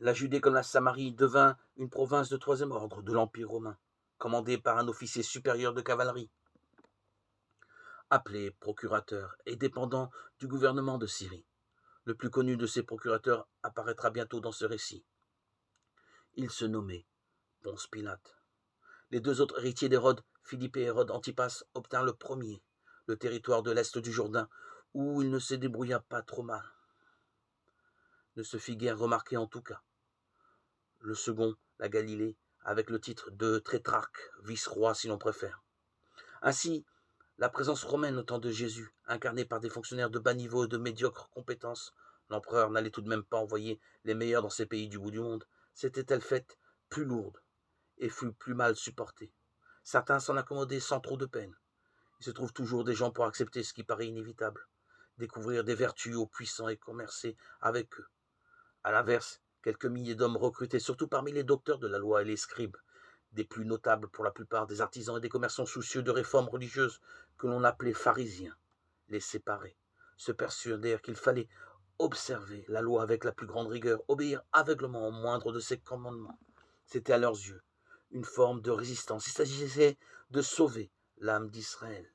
La Judée comme la Samarie devint une province de troisième ordre de l'Empire romain, commandée par un officier supérieur de cavalerie, appelé procurateur et dépendant du gouvernement de Syrie. Le plus connu de ces procurateurs apparaîtra bientôt dans ce récit. Il se nommait Ponce Pilate. Les deux autres héritiers d'Hérode, Philippe et Hérode Antipas, obtinrent le premier, le territoire de l'est du Jourdain, où il ne se débrouilla pas trop mal. Ne se fit guère remarquer en tout cas. Le second, la Galilée, avec le titre de tétrarque, vice-roi si l'on préfère. Ainsi, la présence romaine au temps de Jésus, incarnée par des fonctionnaires de bas niveau et de médiocres compétences, l'empereur n'allait tout de même pas envoyer les meilleurs dans ces pays du bout du monde, s'était-elle faite plus lourde et fut plus mal supportée. Certains s'en accommodaient sans trop de peine. Il se trouve toujours des gens pour accepter ce qui paraît inévitable, découvrir des vertus aux puissants et commercer avec eux. À l'inverse, quelques milliers d'hommes recrutés, surtout parmi les docteurs de la loi et les scribes, des plus notables pour la plupart, des artisans et des commerçants soucieux de réformes religieuses que l'on appelait pharisiens, les séparés, se persuadèrent qu'il fallait observer la loi avec la plus grande rigueur, obéir aveuglement au moindre de ses commandements. C'était à leurs yeux une forme de résistance. Il s'agissait de sauver l'âme d'Israël.